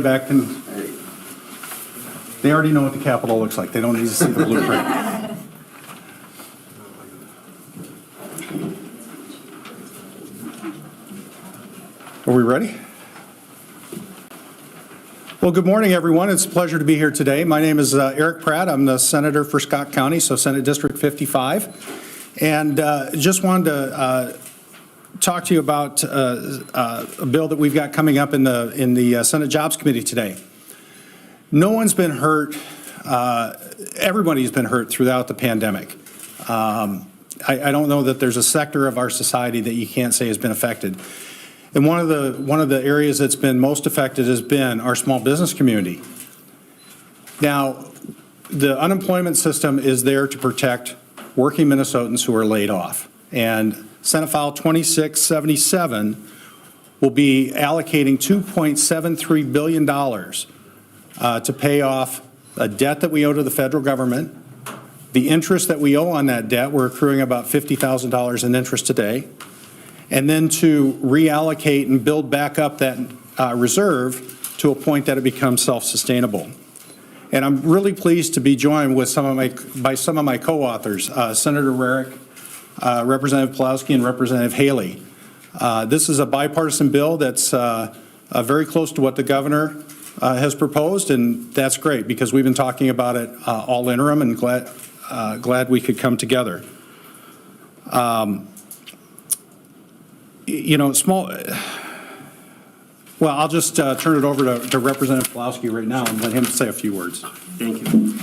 Back and they already know what the Capitol looks like. They don't need to see the blueprint. Are we ready? Well, good morning, everyone. It's a pleasure to be here today. My name is Eric Pratt. I'm the senator for Scott County, so Senate District 55. And just wanted to talk to you about a bill that we've got coming up in the Senate Jobs Committee today. No one's been hurt. Everybody's been hurt throughout the pandemic. I don't know that there's a sector of our society that you can't say has been affected. And one of the areas that's been most affected has been our small business community. Now, the unemployment system is there to protect working Minnesotans who are laid off. And Senate File 2677 will be allocating $2.73 billion to pay off a debt that we owe to the federal government. The interest that we owe on that debt, we're accruing about $50,000 in interest today. And then to reallocate and build back up that reserve to a point that it becomes self-sustainable. And I'm really pleased to be joined with by some of my co-authors, Senator Rarick, Representative Polowski, and Representative Haley. This is a bipartisan bill that's very close to what the governor has proposed, and that's great because we've been talking about it all interim, and glad we could come together. Well, I'll just turn it over to Representative Polowski right now and let him say a few words. Thank you.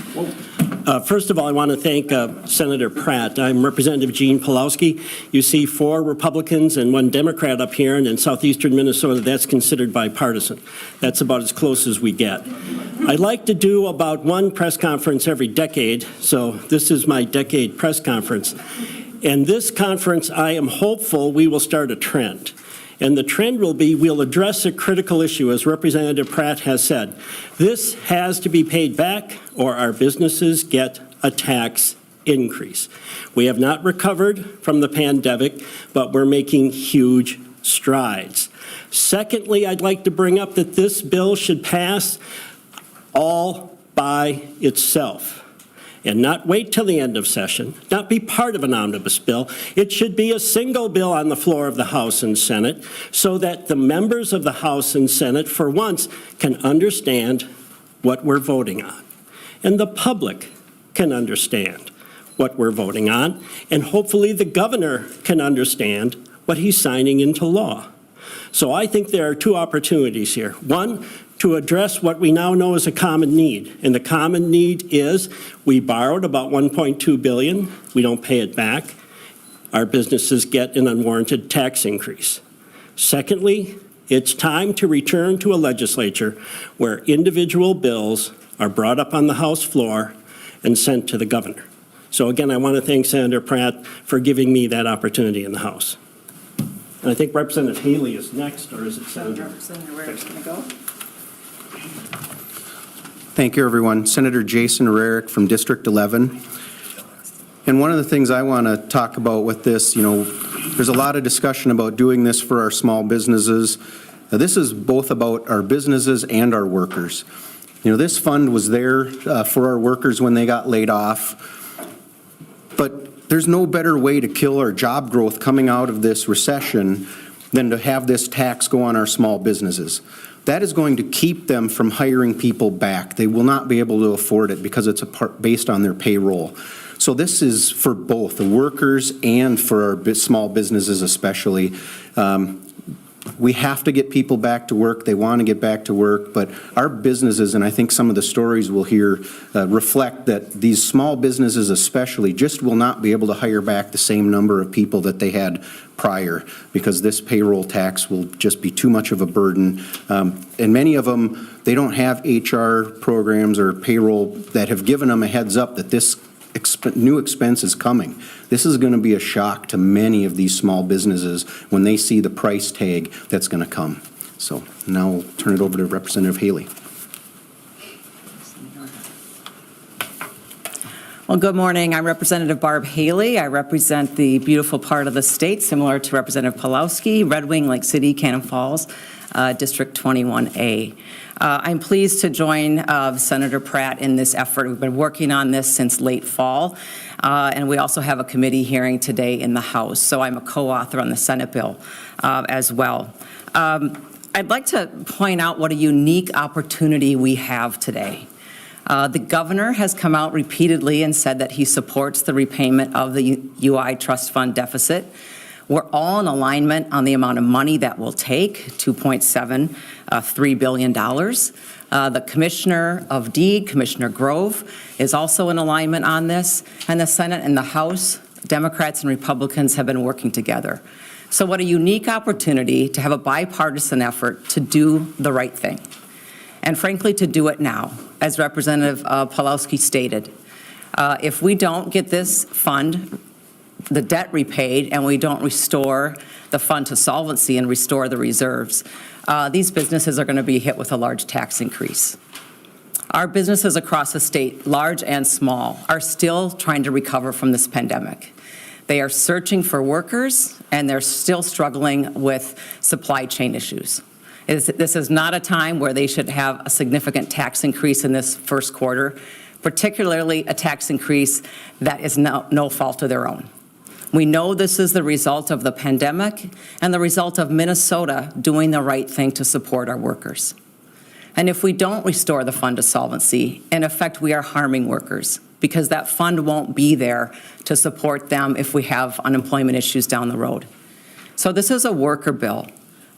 First of all, I want to thank Senator Pratt. I'm Representative Gene Polowski. You see 4 Republicans and 1 Democrat up here, and in southeastern Minnesota, that's considered bipartisan. That's about as close as we get. I like to do about 1 press conference every decade, so this is my decade press conference. And this conference, I am hopeful we will start a trend. And the trend will be we'll address a critical issue, as Representative Pratt has said. This has to be paid back or our businesses get a tax increase. We have not recovered from the pandemic, but we're making huge strides. Secondly, I'd like to bring up that this bill should pass all by itself and not wait till the end of session, not be part of an omnibus bill. It should be a single bill on the floor of the House and Senate so that the members of the House and Senate, for once, can understand what we're voting on. And the public can understand what we're voting on. And hopefully the governor can understand what he's signing into law. So I think there are 2 opportunities here. One, to address what we now know is a common need. And the common need is we borrowed about $1.2 billion. We don't pay it back. Our businesses get an unwarranted tax increase. Secondly, it's time to return to a legislature where individual bills are brought up on the House floor and sent to the governor. So again, I want to thank Senator Pratt for giving me that opportunity in the House. And I think Representative Haley is next, or is it Senator? Representative Rarick's going to go. Thank you, everyone. Senator Jason Rarick from District 11. And one of the things I want to talk about with this, there's a lot of discussion about doing this for our small businesses. This is both about our businesses and our workers. This fund was there for our workers when they got laid off. But there's no better way to kill our job growth coming out of this recession than to have this tax go on our small businesses. That is going to keep them from hiring people back. They will not be able to afford it because it's based on their payroll. So this is for both the workers and for our small businesses especially. We have to get people back to work. They want to get back to work, but our businesses, and I think some of the stories we'll hear reflect that these small businesses especially just will not be able to hire back the same number of people that they had prior because this payroll tax will just be too much of a burden. And many of them, they don't have HR programs or payroll that have given them a heads up that this new expense is coming. This is going to be a shock to many of these small businesses when they see the price tag that's going to come. So now I'll turn it over to Representative Haley. Well, good morning. I'm Representative Barb Haley. I represent the beautiful part of the state, similar to Representative Polowski, Red Wing, Lake City, Cannon Falls, District 21A. I'm pleased to join Senator Pratt in this effort. We've been working on this since late fall, and we also have a committee hearing today in the House. So I'm a co-author on the Senate bill as well. I'd like to point out what a unique opportunity we have today. The governor has come out repeatedly and said that he supports the repayment of the UI Trust Fund deficit. We're all in alignment on the amount of money that will take, $2.73 billion. The Commissioner of Deed, Commissioner Grove, is also in alignment on this, and the Senate and the House, Democrats and Republicans have been working together. So what a unique opportunity to have a bipartisan effort to do the right thing, and frankly, to do it now. As Representative Polowski stated, if we don't get this fund, the debt repaid, and we don't restore the fund to solvency and restore the reserves, these businesses are going to be hit with a large tax increase. Our businesses across the state, large and small, are still trying to recover from this pandemic. They are searching for workers, and they're still struggling with supply chain issues. This is not a time where they should have a significant tax increase in this first quarter, particularly a tax increase that is no fault of their own. We know this is the result of the pandemic and the result of Minnesota doing the right thing to support our workers. And if we don't restore the fund to solvency, in effect, we are harming workers because that fund won't be there to support them if we have unemployment issues down the road. So this is a worker bill.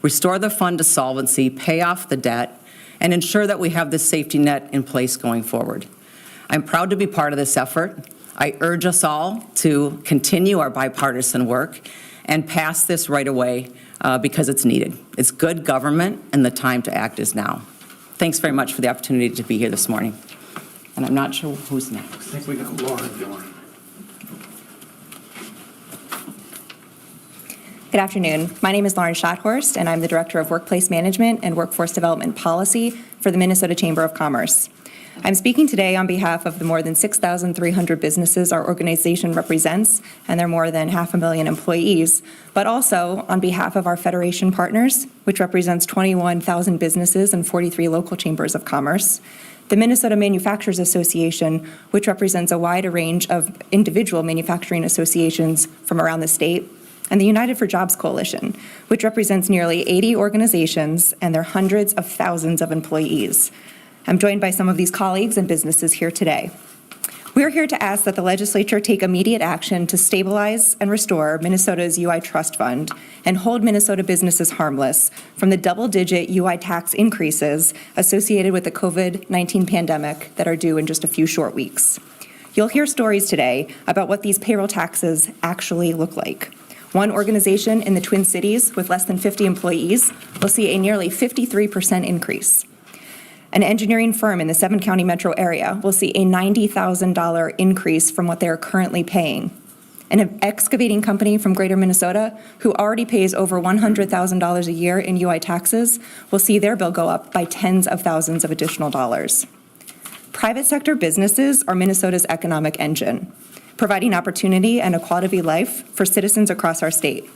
Restore the fund to solvency, pay off the debt, and ensure that we have this safety net in place going forward. I'm proud to be part of this effort. I urge us all to continue our bipartisan work and pass this right away because it's needed. It's good government, and the time to act is now. Thanks very much for the opportunity to be here this morning. And I'm not sure who's next. I think we got Lauren. Good afternoon. My name is Lauren Schotthorst, and I'm the Director of Workplace Management and Workforce Development Policy for the Minnesota Chamber of Commerce. I'm speaking today on behalf of the more than 6,300 businesses our organization represents, and their more than 500,000 employees, but also on behalf of our Federation partners, which represents 21,000 businesses and 43 local chambers of commerce, the Minnesota Manufacturers Association, which represents a wide range of individual manufacturing associations from around the state, and the United for Jobs Coalition, which represents nearly 80 organizations and their hundreds of thousands of employees. I'm joined by some of these colleagues and businesses here today. We are here to ask that the legislature take immediate action to stabilize and restore Minnesota's UI Trust Fund and hold Minnesota businesses harmless from the double-digit UI tax increases associated with the COVID-19 pandemic that are due in just a few short weeks. You'll hear stories today about what these payroll taxes actually look like. One organization in the Twin Cities with less than 50 employees will see a nearly 53% increase. An engineering firm in the 7-county metro area will see a $90,000 increase from what they are currently paying. An excavating company from Greater Minnesota, who already pays over $100,000 a year in UI taxes, will see their bill go up by tens of thousands of additional dollars. Private sector businesses are Minnesota's economic engine, providing opportunity and a quality of life for citizens across our state.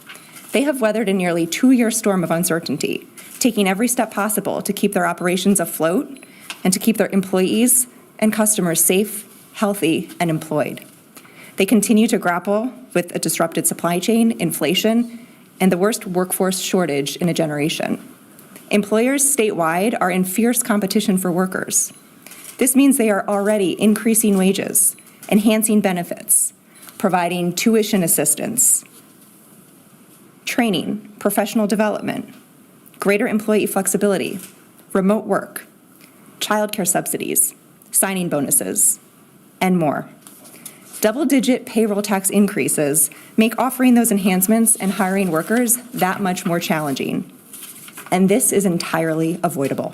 They have weathered a nearly 2-year storm of uncertainty, taking every step possible to keep their operations afloat and to keep their employees and customers safe, healthy, and employed. They continue to grapple with a disrupted supply chain, inflation, and the worst workforce shortage in a generation. Employers statewide are in fierce competition for workers. This means they are already increasing wages, enhancing benefits, providing tuition assistance, training, professional development, greater employee flexibility, remote work, childcare subsidies, signing bonuses, and more. Double-digit payroll tax increases make offering those enhancements and hiring workers that much more challenging. And this is entirely avoidable.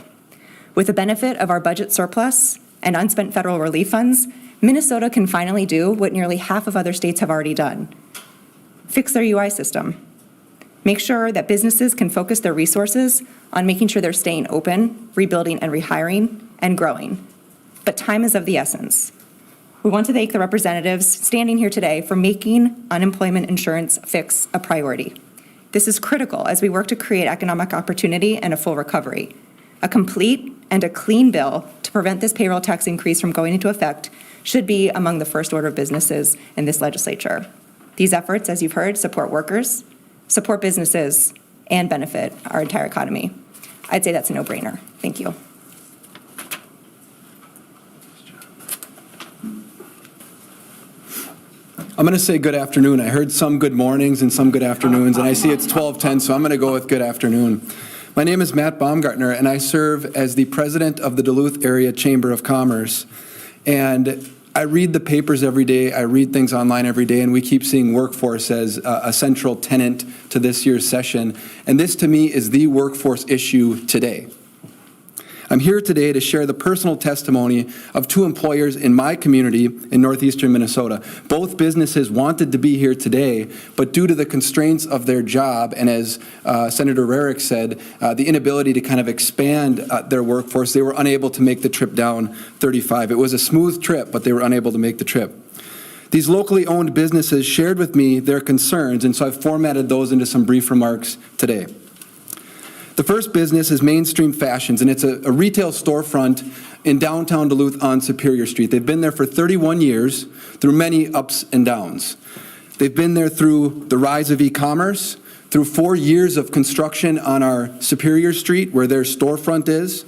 With the benefit of our budget surplus and unspent federal relief funds, Minnesota can finally do what nearly half of other states have already done: fix their UI system. Make sure that businesses can focus their resources on making sure they're staying open, rebuilding and rehiring, and growing. But time is of the essence. We want to thank the representatives standing here today for making unemployment insurance fix a priority. This is critical as we work to create economic opportunity and a full recovery. A complete and a clean bill to prevent this payroll tax increase from going into effect should be among the first order of businesses in this legislature. These efforts, as you've heard, support workers, support businesses, and benefit our entire economy. I'd say that's a no-brainer. Thank you. I'm going to say good afternoon. I heard some good mornings and some good afternoons, and I see it's 12:10, so I'm going to go with good afternoon. My name is Matt Baumgartner, and I serve as the president of the Duluth Area Chamber of Commerce. And I read the papers every day, I read things online every day, and we keep seeing workforce as a central tenet to this year's session. And this, to me, is the workforce issue today. I'm here today to share the personal testimony of two employers in my community in northeastern Minnesota. Both businesses wanted to be here today, but due to the constraints of their job, and as Senator Rarick said, the inability to kind of expand their workforce, they were unable to make the trip down 35. It was a smooth trip, but they were unable to make the trip. These locally owned businesses shared with me their concerns, and so I've formatted those into some brief remarks today. The first business is Mainstream Fashions, and it's a retail storefront in downtown Duluth on Superior Street. They've been there for 31 years through many ups and downs. They've been there through the rise of e-commerce, through 4 years of construction on our Superior Street where their storefront is,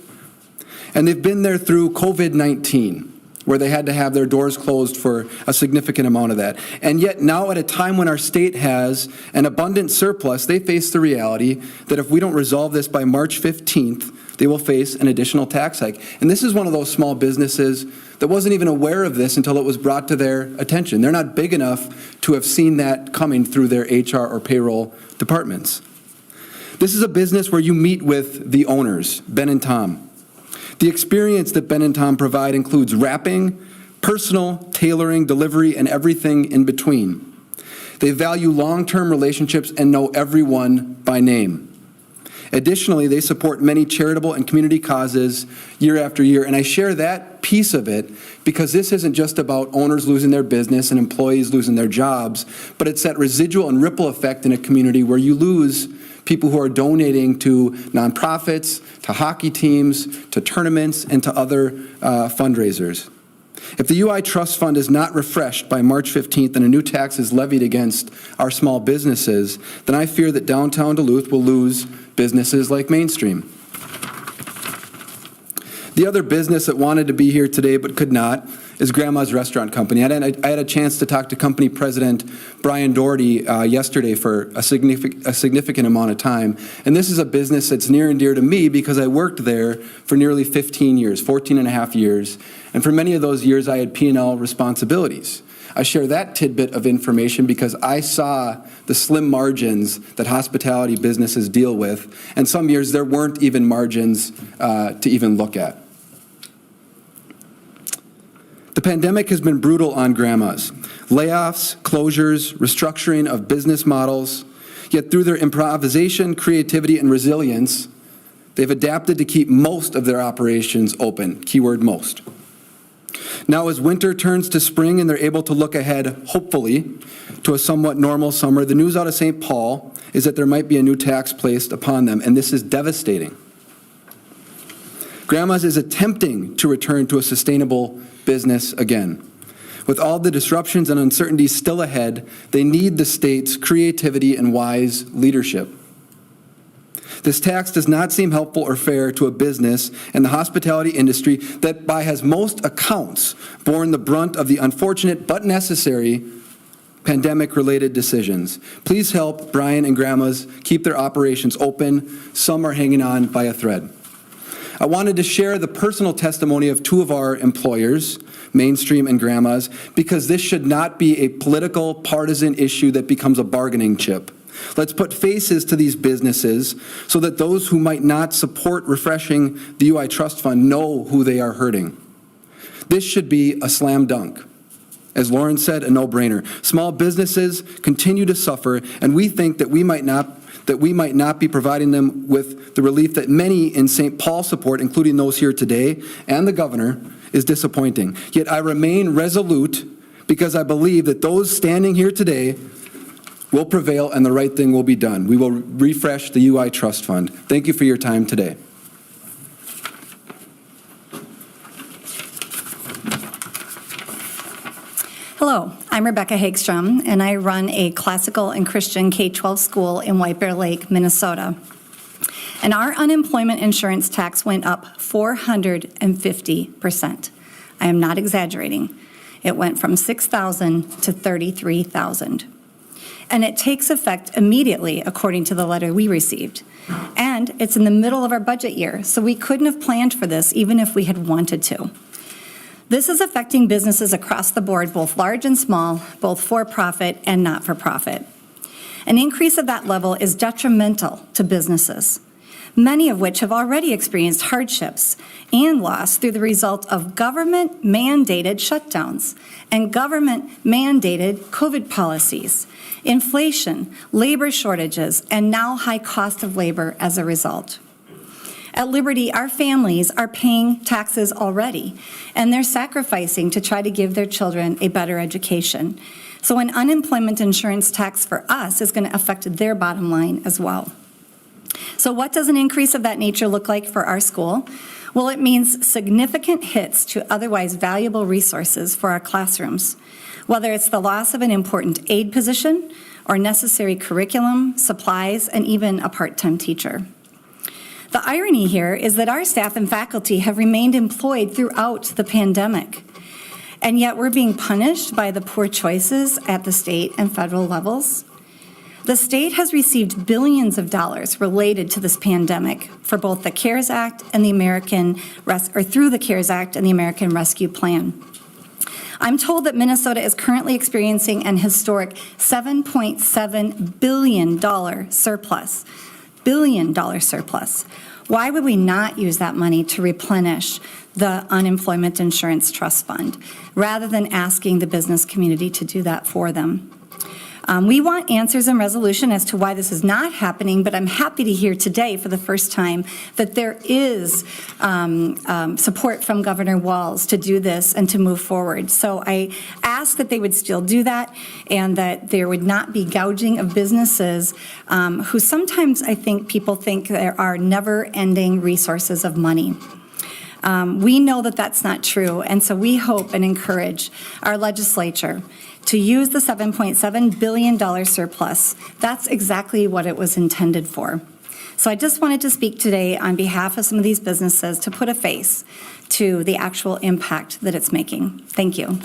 and they've been there through COVID-19, where they had to have their doors closed for a significant amount of that. And yet now, at a time when our state has an abundant surplus, they face the reality that if we don't resolve this by March 15th, they will face an additional tax hike. And this is one of those small businesses that wasn't even aware of this until it was brought to their attention. They're not big enough to have seen that coming through their HR or payroll departments. This is a business where you meet with the owners, Ben and Tom. The experience that Ben and Tom provide includes wrapping, personal, tailoring, delivery, and everything in between. They value long-term relationships and know everyone by name. Additionally, they support many charitable and community causes year after year, and I share that piece of it because this isn't just about owners losing their business and employees losing their jobs, but it's that residual and ripple effect in a community where you lose people who are donating to nonprofits, to hockey teams, to tournaments, and to other fundraisers. If the UI Trust Fund is not refreshed by March 15th and a new tax is levied against our small businesses, then I fear that downtown Duluth will lose businesses like Mainstream. The other business that wanted to be here today but could not is Grandma's Restaurant Company. I had a chance to talk to company president Brian Doherty yesterday for a significant amount of time. And this is a business that's near and dear to me because I worked there for nearly 15 years, 14 and a half years. And for many of those years, I had P&L responsibilities. I share that tidbit of information because I saw the slim margins that hospitality businesses deal with. And some years there weren't even margins to even look at. The pandemic has been brutal on Grandma's. Layoffs, closures, restructuring of business models, yet through their improvisation, creativity, and resilience, they've adapted to keep most of their operations open, keyword most. Now as winter turns to spring and they're able to look ahead, hopefully, to a somewhat normal summer, the news out of St. Paul is that there might be a new tax placed upon them, and this is devastating. Grandma's is attempting to return to a sustainable business again. With all the disruptions and uncertainties still ahead, they need the state's creativity and wise leadership. This tax does not seem helpful or fair to a business and the hospitality industry that, by has most accounts, borne the brunt of the unfortunate but necessary pandemic-related decisions. Please help Brian and Grandma's keep their operations open. Some are hanging on by a thread. I wanted to share the personal testimony of two of our employers, Mainstream and Grandma's, because this should not be a political, partisan issue that becomes a bargaining chip. Let's put faces to these businesses so that those who might not support refreshing the UI Trust Fund know who they are hurting. This should be a slam dunk. As Lauren said, a no-brainer. Small businesses continue to suffer, and we think that we might not be providing them with the relief that many in St. Paul support, including those here today, and the governor, is disappointing. Yet I remain resolute because I believe that those standing here today will prevail and the right thing will be done. We will refresh the UI Trust Fund. Thank you for your time today. Hello, I'm Rebecca Hagstrom, and I run a classical and Christian K-12 school in White Bear Lake, Minnesota. And our unemployment insurance tax went up 450%. I am not exaggerating. It went from $6,000 to $33,000. And it takes effect immediately, according to the letter we received. And it's in the middle of our budget year, so we couldn't have planned for this even if we had wanted to. This is affecting businesses across the board, both large and small, both for-profit and not-for-profit. An increase of that level is detrimental to businesses, many of which have already experienced hardships and loss through the result of government-mandated shutdowns and government-mandated COVID policies, inflation, labor shortages, and now high cost of labor as a result. At Liberty, our families are paying taxes already, and they're sacrificing to try to give their children a better education. So an unemployment insurance tax for us is going to affect their bottom line as well. So what does an increase of that nature look like for our school? Well, it means significant hits to otherwise valuable resources for our classrooms, whether it's the loss of an important aid position or necessary curriculum, supplies, and even a part-time teacher. The irony here is that our staff and faculty have remained employed throughout the pandemic, and yet we're being punished by the poor choices at the state and federal levels. The state has received billions of dollars related to this pandemic for both the CARES Act and through the CARES Act and the American Rescue Plan. I'm told that Minnesota is currently experiencing an historic $7.7 billion surplus. Why would we not use that money to replenish the unemployment insurance trust fund rather than asking the business community to do that for them? We want answers and resolution as to why this is not happening, but I'm happy to hear today for the first time that there is support from Governor Walz to do this and to move forward. So I ask that they would still do that and that there would not be gouging of businesses who sometimes I think people think there are never-ending resources of money. We know that that's not true, and so we hope and encourage our legislature to use the $7.7 billion surplus. That's exactly what it was intended for. So I just wanted to speak today on behalf of some of these businesses to put a face to the actual impact that it's making. Thank you.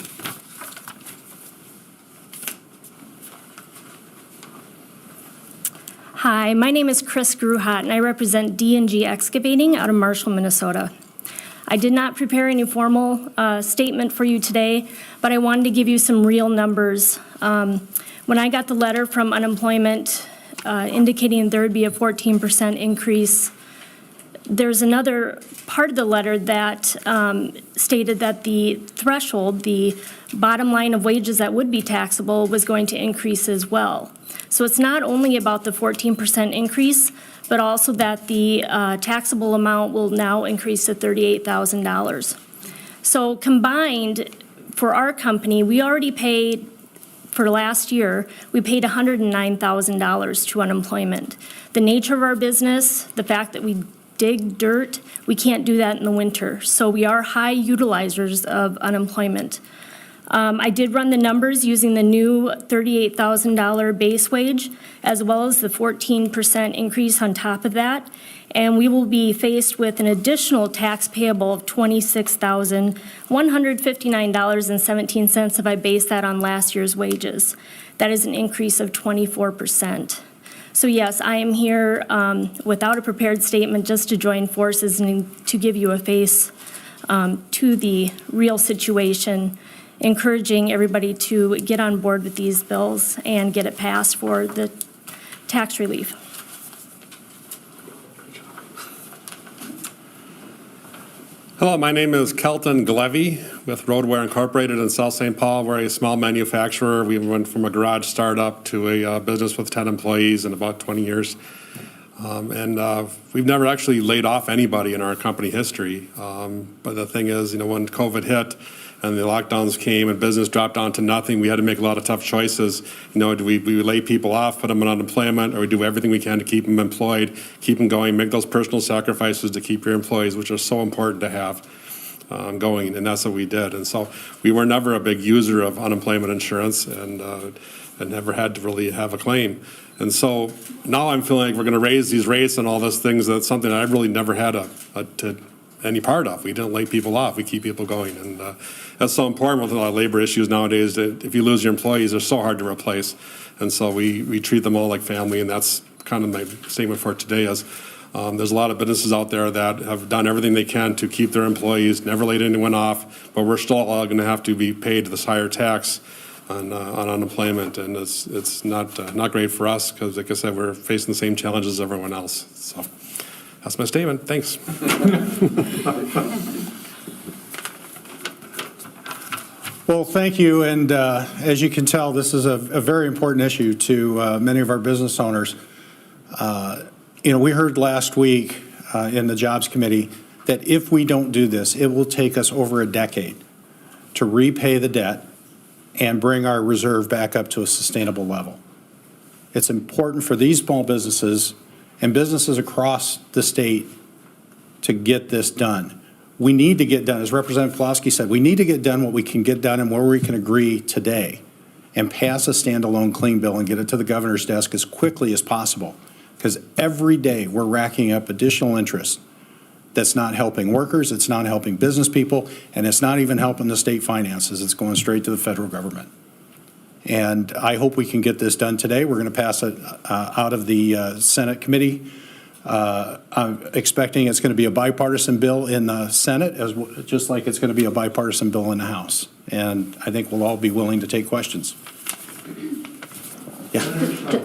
Hi, my name is Chris Gruhat, and I represent D&G Excavating out of Marshall, Minnesota. I did not prepare any formal statement for you today, but I wanted to give you some real numbers. When I got the letter from unemployment indicating there would be a 14% increase, there's another part of the letter that stated that the threshold, the bottom line of wages that would be taxable, was going to increase as well. So it's not only about the 14% increase, but also that the taxable amount will now increase to $38,000. So combined, for our company, we already paid, for last year, we paid $109,000 to unemployment. The nature of our business, the fact that we dig dirt, we can't do that in the winter. So we are high utilizers of unemployment. I did run the numbers using the new $38,000 base wage, as well as the 14% increase on top of that. And we will be faced with an additional tax payable of $26,159.17 if I base that on last year's wages. That is an increase of 24%. So yes, I am here without a prepared statement, just to join forces and to give you a face to the real situation, encouraging everybody to get on board with these bills and get it passed for the tax relief. Hello, my name is Clayton Glevy with Roadwear Incorporated in South St. Paul. We're a small manufacturer. We went from a garage startup to a business with 10 employees in about 20 years. We've never actually laid off anybody in our company history. But the thing is, when COVID hit and the lockdowns came and business dropped down to nothing, we had to make a lot of tough choices. Do we lay people off, put them on unemployment, or we do everything we can to keep them employed, keep them going, make those personal sacrifices to keep your employees, which are so important to have. going, and that's what we did. And so we were never a big user of unemployment insurance and never had to really have a claim. And so now I'm feeling like we're going to raise these rates and all those things. That's something I really never had any part of. We didn't lay people off. We keep people going. And that's so important with a lot of labor issues nowadays, that if you lose your employees, they're so hard to replace. And so we treat them all like family, and that's kind of my statement for today is there's a lot of businesses out there that have done everything they can to keep their employees, never laid anyone off, but we're still all going to have to be paid this higher tax on unemployment, and it's not great for us because, like I said, we're facing the same challenges as everyone else. So that's my statement. Thanks. Well, thank you, and as you can tell, this is a very important issue to many of our business owners. We heard last week in the Jobs Committee that if we don't do this, it will take us over a decade to repay the debt and bring our reserve back up to a sustainable level. It's important for these small businesses and businesses across the state to get this done. We need to get done, as Representative Polowski said, we need to get done what we can get done and where we can agree today and pass a standalone clean bill and get it to the governor's desk as quickly as possible. Because every day we're racking up additional interest that's not helping workers, it's not helping business people, and it's not even helping the state finances. It's going straight to the federal government. And I hope we can get this done today. We're going to pass it out of the Senate committee. I'm expecting it's going to be a bipartisan bill in the Senate, just like it's going to be a bipartisan bill in the House. And I think we'll all be willing to take questions. Yeah.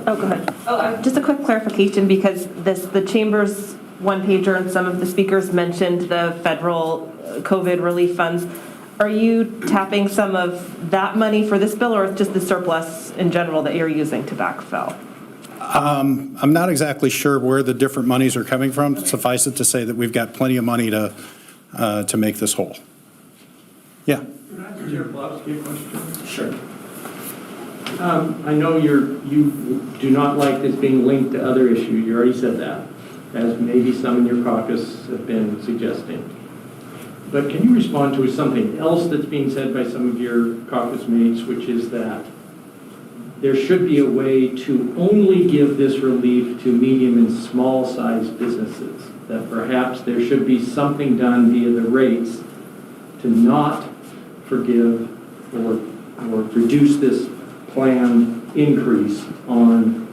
Oh, go ahead. Just a quick clarification, because the Chamber's one-pager and some of the speakers mentioned the federal COVID relief funds. Are you tapping some of that money for this bill, or just the surplus in general that you're using to backfill? I'm not exactly sure where the different monies are coming from. Suffice it to say that we've got plenty of money to make this whole. Yeah. Can I ask Chair Polowski a question? Sure. I know you do not like this being linked to other issues. You already said that, as maybe some in your caucus have been suggesting. But can you respond to something else that's being said by some of your caucus mates, which is that there should be a way to only give this relief to medium and small-sized businesses, that perhaps there should be something done via the rates to not forgive or reduce this planned increase on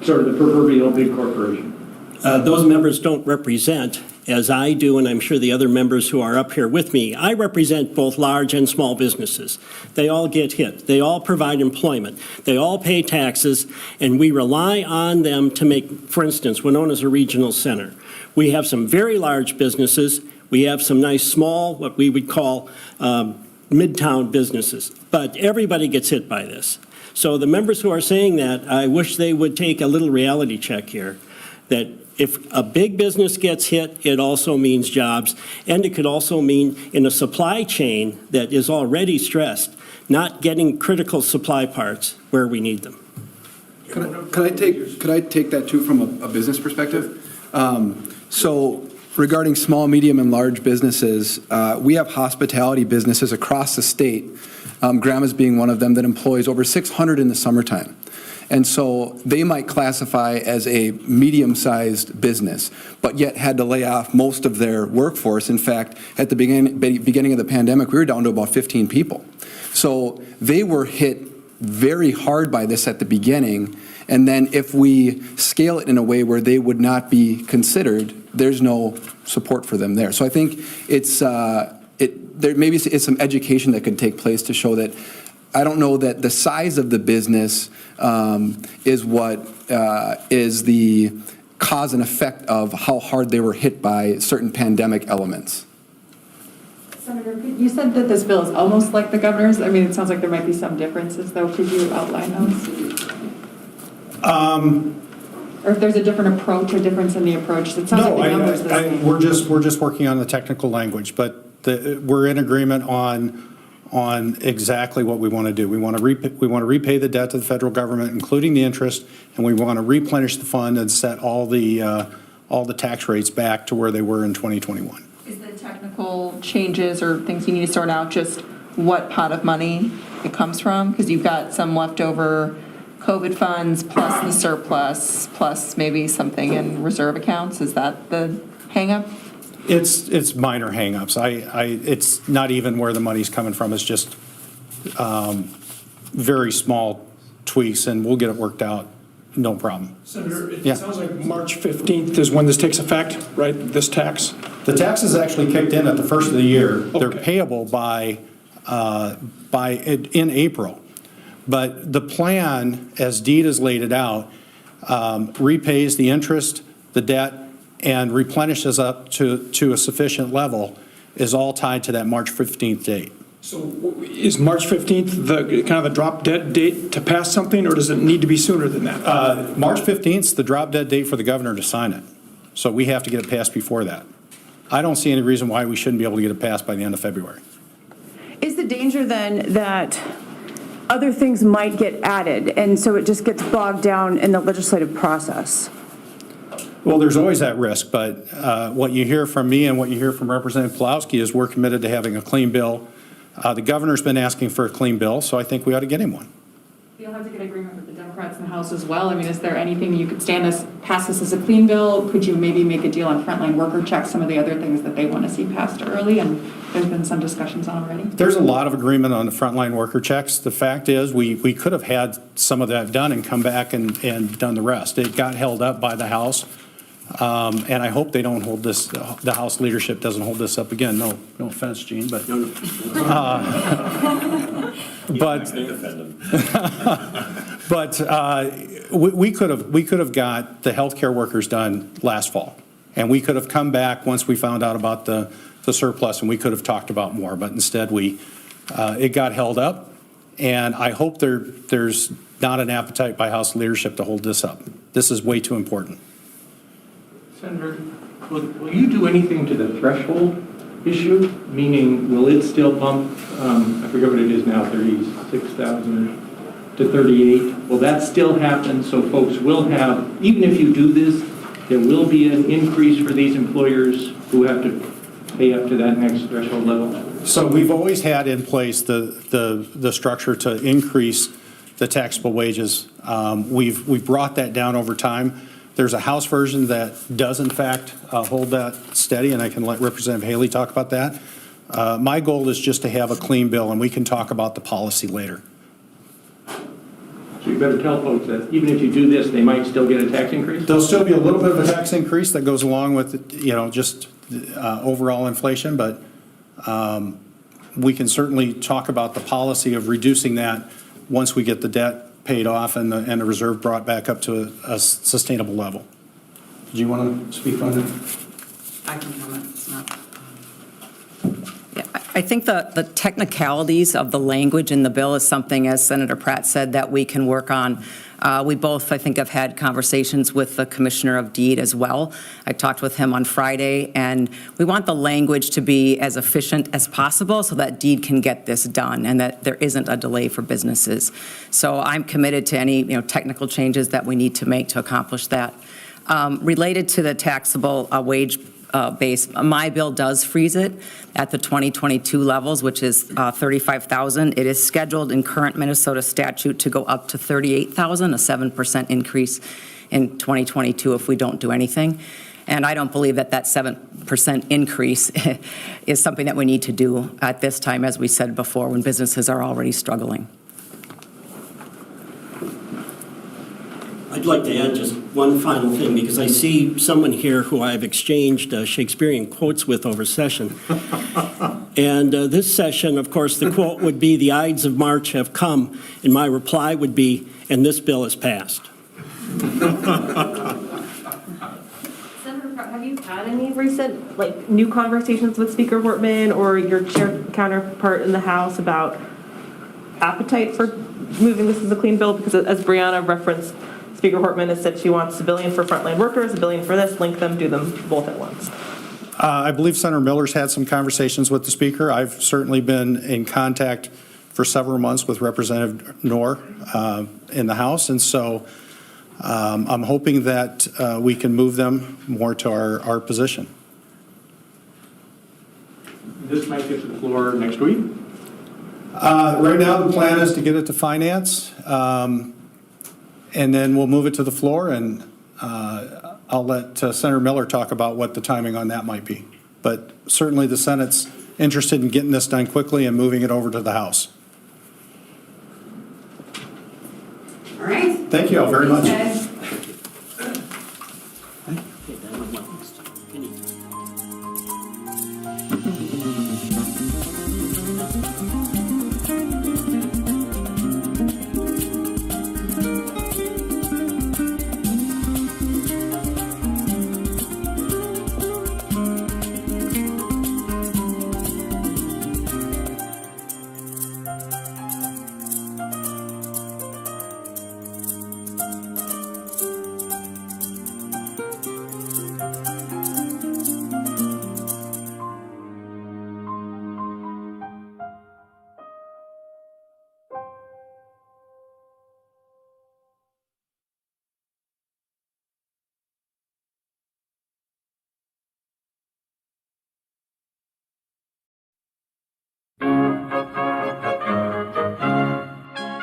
sort of the proverbial big corporation? Those members don't represent, as I do, and I'm sure the other members who are up here with me, I represent both large and small businesses. They all get hit. They all provide employment. They all pay taxes, and we rely on them to make, for instance, we're known as a regional center. We have some very large businesses. We have some nice small, what we would call midtown businesses. But everybody gets hit by this. So the members who are saying that, I wish they would take a little reality check here, that if a big business gets hit, it also means jobs, and it could also mean in a supply chain that is already stressed, not getting critical supply parts where we need them. Could I take that too from a business perspective? So regarding small, medium, and large businesses, we have hospitality businesses across the state, Grandma's being one of them, that employs over 600 in the summertime. And so they might classify as a medium-sized business, but yet had to lay off most of their workforce. In fact, at the beginning of the pandemic, we were down to about 15 people. So they were hit very hard by this at the beginning. And then if we scale it in a way where they would not be considered, there's no support for them there. So I think maybe it's some education that could take place to show that I don't know that the size of the business is what is the cause and effect of how hard they were hit by certain pandemic elements. Senator, you said that this bill is almost like the governor's. I mean, it sounds like there might be some differences, though. Could you outline those? Or if there's a different approach or difference in the approach? It sounds like the numbers are the same. We're just working on the technical language, but we're in agreement on exactly what we want to do. We want to repay the debt to the federal government, including the interest, and we want to replenish the fund and set all the tax rates back to where they were in 2021. Is the technical changes or things you need to sort out, just what pot of money it comes from? Because you've got some leftover COVID funds plus the surplus, plus maybe something in reserve accounts. Is that the hangup? It's minor hangups. It's not even where the money's coming from. It's just very small tweaks, and we'll get it worked out. No problem. Senator, it Yeah. sounds like March 15th is when this takes effect, right, this tax? The taxes actually kicked in at the first of the year. They're Okay. payable in April. But the plan, as Deed has laid it out, repays the interest, the debt, and replenishes up to a sufficient level, is all tied to that March 15th date. So is March 15th the kind of a drop dead date to pass something, or does it need to be sooner than that? March 15th is the drop dead date for the governor to sign it. So we have to get it passed before that. I don't see any reason why we shouldn't be able to get it passed by the end of February. Is the danger then that other things might get added, and so it just gets bogged down in the legislative process? Well, there's always that risk, but what you hear from me and what you hear from Representative Polowski is we're committed to having a clean bill. The governor's been asking for a clean bill, so I think we ought to get him one. You'll have to get agreement with the Democrats in the House as well. I mean, is there anything you could pass this as a clean bill? Could you maybe make a deal on frontline worker checks, some of the other things that they want to see passed early? And there's been some discussions on already. There's a lot of agreement on the frontline worker checks. The fact is, we could have had some of that done and come back and done the rest. It got held up by the House, and I hope they don't hold this, the House leadership doesn't hold this up again. No offense, Gene, but. But we could have got the healthcare workers done last fall, and we could have come back once we found out about the surplus, and we could have talked about more. But instead, it got held up, and I hope there's not an appetite by House leadership to hold this up. This is way too important. Senator, will you do anything to the threshold issue? Meaning, will it still bump, I forget what it is now, 36,000 to 38? Will that still happen, so folks will have, even if you do this, there will be an increase for these employers who have to pay up to that next threshold level? So we've always had in place the structure to increase the taxable wages. We've brought that down over time. There's a House version that does, in fact, hold that steady, and I can let Representative Haley talk about that. My goal is just to have a clean bill, and we can talk about the policy later. So you better tell folks that even if you do this, they might still get a tax increase? There'll still be a little bit of a tax increase that goes along with, just overall inflation, but we can certainly talk about the policy of reducing that once we get the debt paid off and the reserve brought back up to a sustainable level. Do you want to speak on that? I can comment. It's not. Yeah, I think the technicalities of the language in the bill is something, as Senator Pratt said, that we can work on. We both, I think, have had conversations with the Commissioner of Deed as well. I talked with him on Friday, and we want the language to be as efficient as possible so that Deed can get this done and that there isn't a delay for businesses. So I'm committed to any technical changes that we need to make to accomplish that. Related to the taxable wage base, my bill does freeze it at the 2022 levels, which is 35,000. It is scheduled in current Minnesota statute to go up to 38,000, a 7% increase in 2022 if we don't do anything. And I don't believe that 7% increase is something that we need to do at this time, as we said before, when businesses are already struggling. I'd like to add just one final thing, because I see someone here who I've exchanged Shakespearean quotes with over session. And this session, of course, the quote would be, "The Ides of March have come," and my reply would be, "And this bill is passed." Senator Pratt, have you had any recent, new conversations with Speaker Hortman or your chair counterpart in the House about appetite for moving this as a clean bill? Because as Brianna referenced, Speaker Hortman has said she wants $1 billion for frontline workers, $1 billion for this, link them, do them both at once. I believe Senator Miller's had some conversations with the Speaker. I've certainly been in contact for several months with Representative Knorr in the House, and so I'm hoping that we can move them more to our position. this might get to the floor next week? Right now, the plan is to get it to finance, and then we'll move it to the floor, and I'll let Senator Miller talk about what the timing on that might be. But certainly the Senate's interested in getting this done quickly and moving it over to the House. All right. Thank you all very much.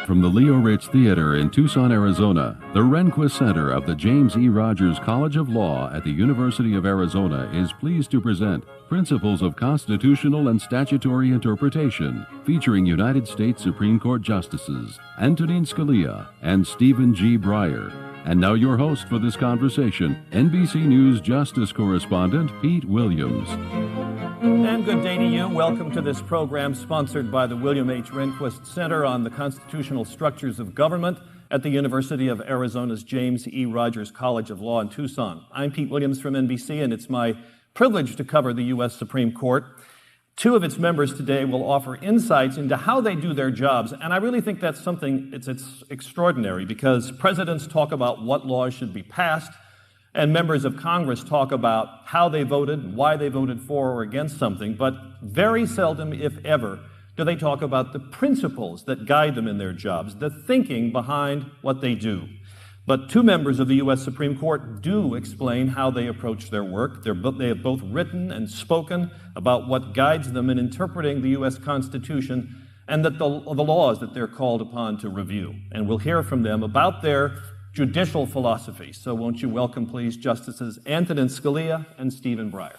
From the Leo Rich Theater in Tucson, Arizona, the Rehnquist Center of the James E. Rogers College of Law at the University of Arizona is pleased to present Principles of Constitutional and Statutory Interpretation, featuring United States Supreme Court Justices Antonin Scalia and Stephen G. Breyer. And now your host for this conversation, NBC News Justice Correspondent Pete Williams. And good day to you. Welcome to this program sponsored by the William H. Rehnquist Center on the Constitutional Structures of Government at the University of Arizona's James E. Rogers College of Law in Tucson. I'm Pete Williams from NBC, and it's my privilege to cover the U.S. Supreme Court. Two of its members today will offer insights into how they do their jobs, and I really think that's something, it's extraordinary, because presidents talk about what laws should be passed, and members of Congress talk about how they voted and why they voted for or against something, but very seldom, if ever, do they talk about the principles that guide them in their jobs, the thinking behind what they do. But two members of the U.S. Supreme Court do explain how they approach their work. They have both written and spoken about what guides them in interpreting the U.S. Constitution and that the laws that they're called upon to review. And we'll hear from them about their judicial philosophy. So won't you welcome, please, Justices Antonin Scalia and Stephen Breyer.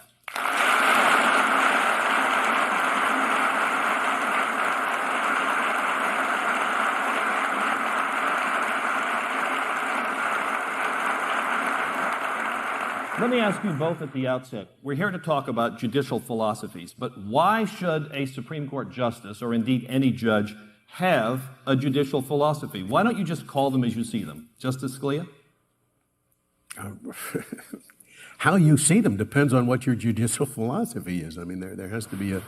Let me ask you both at the outset. We're here to talk about judicial philosophies, but why should a Supreme Court justice, or indeed any judge, have a judicial philosophy? Why don't you just call them as you see them? Justice Scalia? How you see them depends on what your judicial philosophy is. I mean, there has to be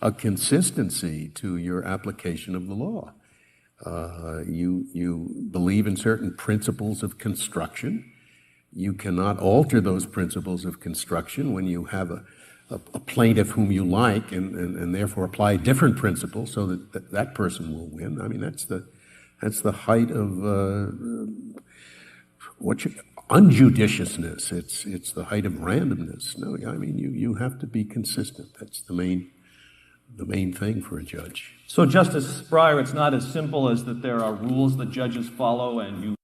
a consistency to your application of the law. You believe in certain principles of construction. You cannot alter those principles of construction when you have a plaintiff whom you like and therefore apply different principles so that person will win. I mean, that's the height of unjudiciousness. It's the height of randomness. No, I mean, you have to be consistent. That's the main thing for a judge. So, Justice Breyer, it's not as simple as that there are rules that judges follow and you